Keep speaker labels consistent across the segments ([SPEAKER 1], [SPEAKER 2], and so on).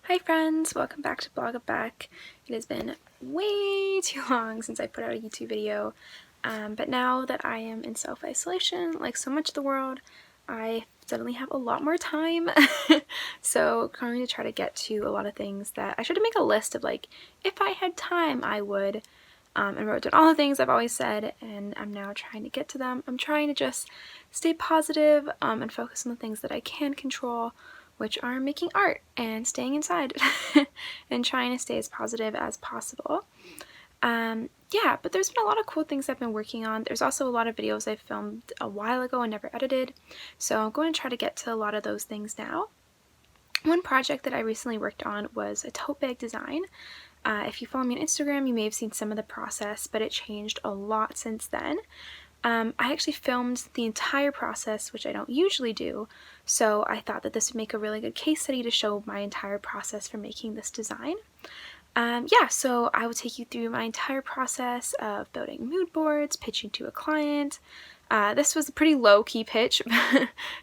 [SPEAKER 1] Hi friends, welcome back to Blog It Back. It has been way too long since I put out a YouTube video, but now that I am in self-isolation, like so much of the world, I suddenly have a lot more time. So I'm going to try to get to a lot of things that I should make a list of, like, if I had time I would, and wrote down all the things I've always said, and I'm now trying to get to them. I'm trying to just stay positive and focus on the things that I can control, which are making art and staying inside and trying to stay as positive as possible. Yeah, but there's been a lot of cool things I've been working on. There's also a lot of videos I filmed a while ago and never edited, so I'm going to try to get to a lot of those things now. One project that I recently worked on was a tote bag design. If you follow me on Instagram, you may have seen some of the process, but it changed a lot since then. I actually filmed the entire process, which I don't usually do, so I thought that this would make a really good case study to show my entire process for making this design. Yeah, so I will take you through my entire process of building mood boards, pitching to a client. This was a pretty low-key pitch,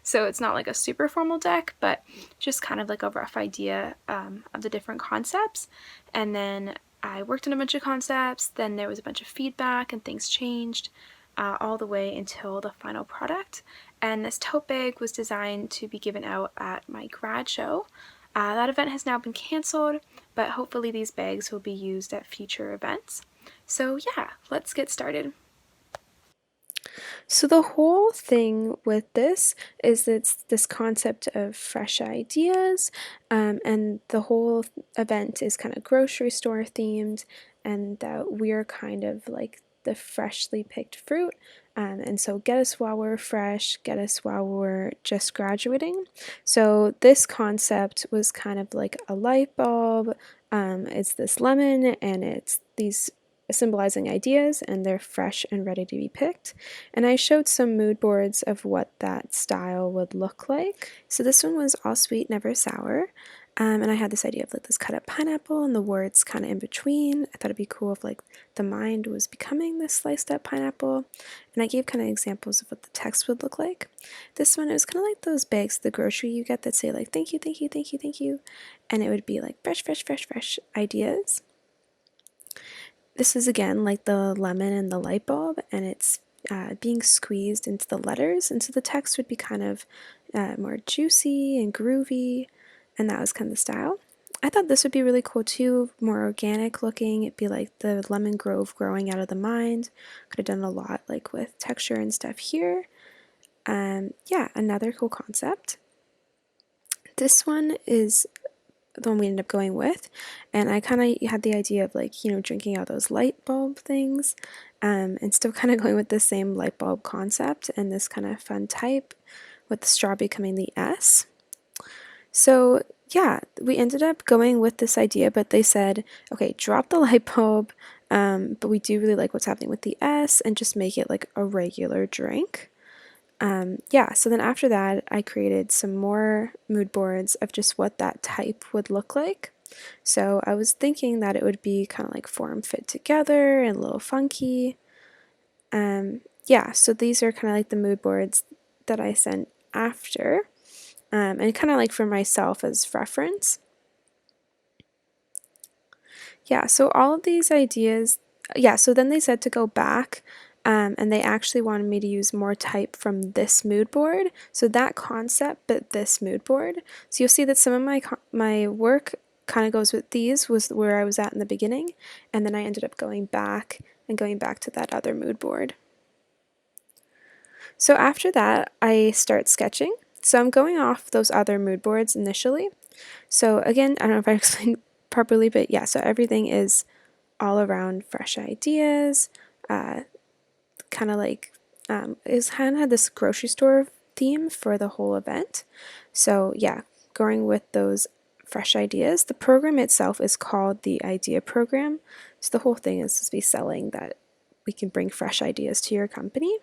[SPEAKER 1] so it's not like a super formal deck, but just kind of like a rough idea of the different concepts. And then I worked on a bunch of concepts, then there was a bunch of feedback and things changed all the way until the final product. And this tote bag was designed to be given out at my grad show. That event has now been canceled, but hopefully these bags will be used at future events. So yeah, let's get started. So the whole thing with this is it's this concept of fresh ideas, and the whole event is kind of grocery store themed, and that we're kind of like the freshly picked fruit. And so get us while we're fresh, get us while we're just graduating. So this concept was kind of like a light bulb. It's this lemon and it's these symbolizing ideas, and they're fresh and ready to be picked. And I showed some mood boards of what that style would look like. So this one was all sweet, never sour. And I had this idea of like this cut up pineapple and the words kind of in between. I thought it'd be cool if like the mind was becoming this sliced up pineapple. And I gave kind of examples of what the text would look like. This one, it was kind of like those bags at the grocery you get that say like, thank you, thank you, thank you, thank you. And it would be like fresh, fresh, fresh, fresh ideas. This is again like the lemon and the light bulb, and it's being squeezed into the letters, and so the text would be kind of more juicy and groovy, and that was kind of the style. I thought this would be really cool too, more organic looking. It'd be like the lemon grove growing out of the mind. Could have done a lot like with texture and stuff here. Yeah, another cool concept. This one is the one we ended up going with, and I kind of had the idea of like, you know, drinking out those light bulb things, and still kind of going with the same light bulb concept and this kind of fun type with the straw becoming the S. So yeah, we ended up going with this idea, but they said, okay, drop the light bulb, but we do really like what's happening with the S and just make it like a regular drink. Yeah, so then after that, I created some more mood boards of just what that type would look like. So I was thinking that it would be kind of like form fit together and a little funky. Yeah, so these are kind of like the mood boards that I sent after, and kind of like for myself as reference. Yeah, so all of these ideas, yeah, so then they said to go back, and they actually wanted me to use more type from this mood board. So that concept, but this mood board. So you'll see that some of my work kind of goes with these, was where I was at in the beginning, and then I ended up going back to that other mood board. So after that, I start sketching. So I'm going off those other mood boards initially. So again, I don't know if I explained properly, but yeah, so everything is all around fresh ideas, kind of like, it's kind of had this grocery store theme for the whole event. So yeah, going with those fresh ideas. The program itself is called the Idea Program. So the whole thing is to be selling that we can bring fresh ideas to your company.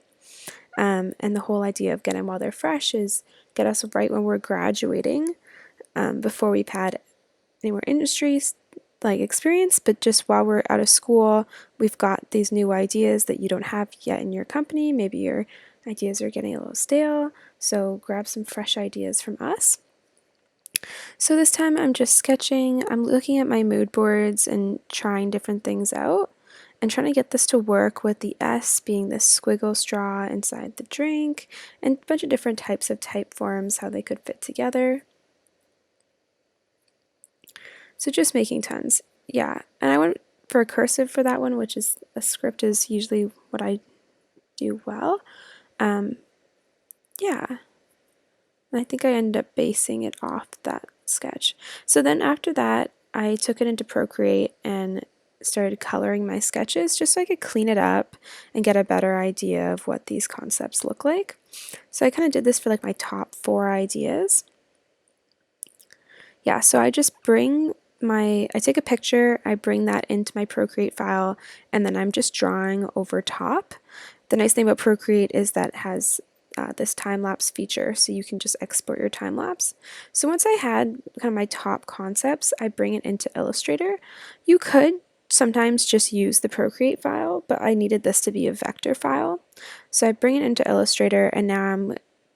[SPEAKER 1] And the whole idea of get them while they're fresh is get us right when we're graduating, before we've had any more industries like experience, but just while we're out of school, we've got these new ideas that you don't have yet in your company. Maybe your ideas are getting a little stale, so grab some fresh ideas from us. So this time I'm just sketching, I'm looking at my mood boards and trying different things out and trying to get this to work with the S being this squiggle straw inside the drink and a bunch of different types of type forms, how they could fit together. So just making tons. Yeah, and I went for a cursive for that one, which is a script is usually what I do well. Yeah, and I think I ended up basing it off that sketch. So then after that, I took it into Procreate and started coloring my sketches just so I could clean it up and get a better idea of what these concepts look like. So I kind of did this for like my top 4 ideas. Yeah, so I just I take a picture, I bring that into my Procreate file, and then I'm just drawing over top. The nice thing about Procreate is that it has this time-lapse feature, so you can just export your time-lapse. So once I had kind of my top concepts, I bring it into Illustrator. You could sometimes just use the Procreate file, but I needed this to be a vector file. So I bring it into Illustrator, and now I'm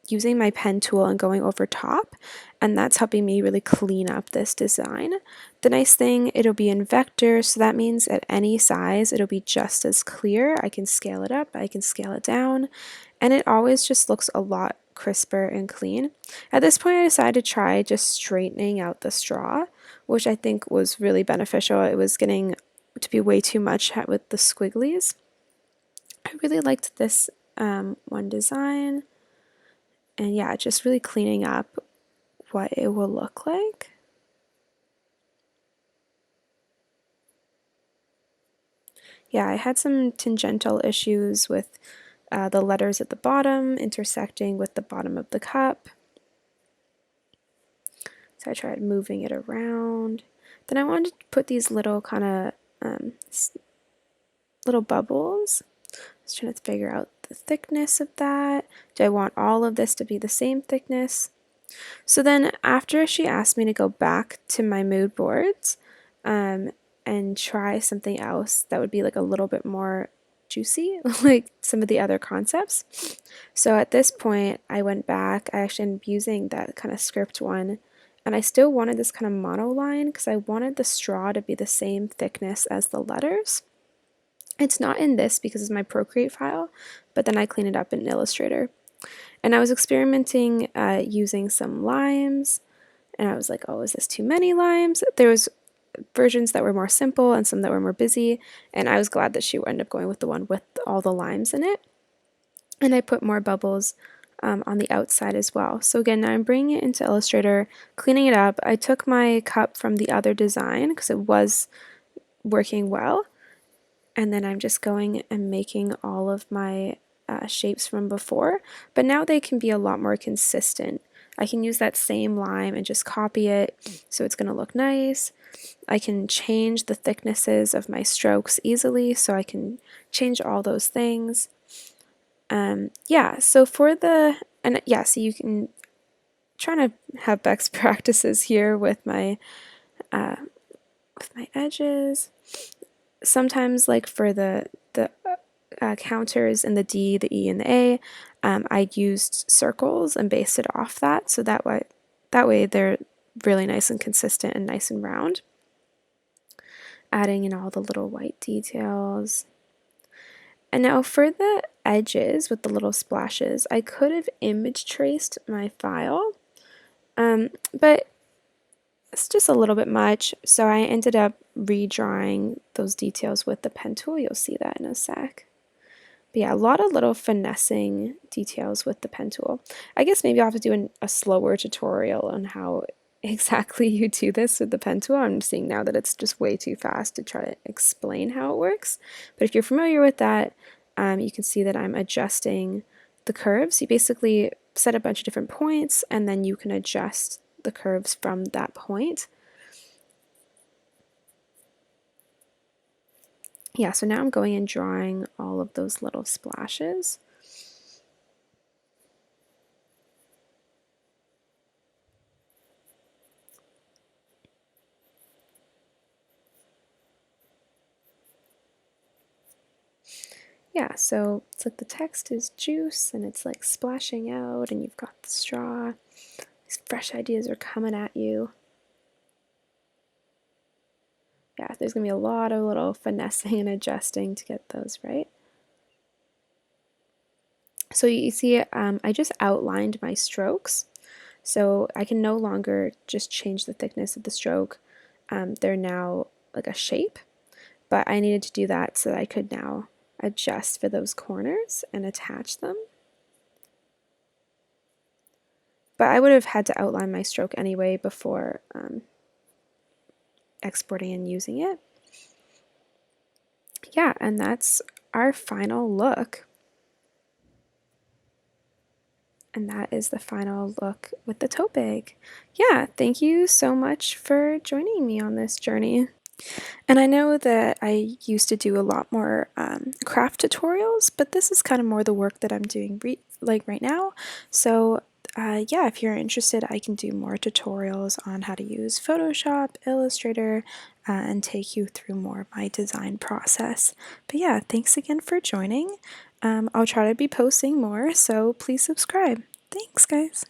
[SPEAKER 1] using my pen tool and going over top, and that's helping me really clean up this design. The nice thing, it'll be in vector, so that means at any size it'll be just as clear. I can scale it up, I can scale it down, and it always just looks a lot crisper and clean. At this point I decided to try just straightening out the straw, which I think was really beneficial. It was getting to be way too much with the squigglies. I really liked this one design, and yeah, just really cleaning up what it will look like. Yeah, I had some tangential issues with the letters at the bottom intersecting with the bottom of the cup. So I tried moving it around. Then I wanted to put these little kind of little bubbles. I was trying to figure out the thickness of that. Do I want all of this to be the same thickness? So then after she asked me to go back to my mood boards and try something else that would be like a little bit more juicy, like some of the other concepts. So at this point, I went back. I actually ended up using that kind of script one, and I still wanted this kind of monoline because I wanted the straw to be the same thickness as the letters. It's not in this because it's my Procreate file, but then I clean it up in Illustrator. And I was experimenting using some limes, and I was like, oh, is this too many limes? There was versions that were more simple and some that were more busy, and I was glad that she ended up going with the one with all the limes in it. And I put more bubbles on the outside as well. So again, now I'm bringing it into Illustrator, cleaning it up. I took my cup from the other design because it was working well, and then I'm just going and making all of my shapes from before, but now they can be a lot more consistent. I can use that same lime and just copy it so it's going to look nice. I can change the thicknesses of my strokes easily, so I can change all those things. Yeah, so so you can try to have best practices here with my edges. Sometimes, like for the counters in the D, the E, and the A, I used circles and based it off that, so that way they're really nice and consistent and nice and round. Adding in all the little white details. And now for the edges with the little splashes, I could have image traced my file, but it's just a little bit much, so I ended up redrawing those details with the pen tool. You'll see that in a sec. But yeah, a lot of little finessing details with the pen tool. I guess maybe I'll have to do a slower tutorial on how exactly you do this with the pen tool. I'm seeing now that it's just way too fast to try to explain how it works. But if you're familiar with that, you can see that I'm adjusting the curves. You basically set a bunch of different points, and then you can adjust the curves from that point. Yeah, so now I'm going and drawing all of those little splashes. Yeah, so it's like the text is juice and it's like splashing out, and you've got the straw, these fresh ideas are coming at you. Yeah, there's going to be a lot of little finessing and adjusting to get those right. So you see, I just outlined my strokes. So I can no longer just change the thickness of the stroke. They're now like a shape, but I needed to do that so that I could now adjust for those corners and attach them. But I would have had to outline my stroke anyway before exporting and using it. Yeah, and that's our final look. And that is the final look with the tote bag. Yeah, thank you so much for joining me on this journey. And I know that I used to do a lot more craft tutorials, but this is kind of more the work that I'm doing right now. So yeah, if you're interested, I can do more tutorials on how to use Photoshop, Illustrator, and take you through more of my design process. But yeah, thanks again for joining. I'll try to be posting more, so please subscribe. Thanks, guys.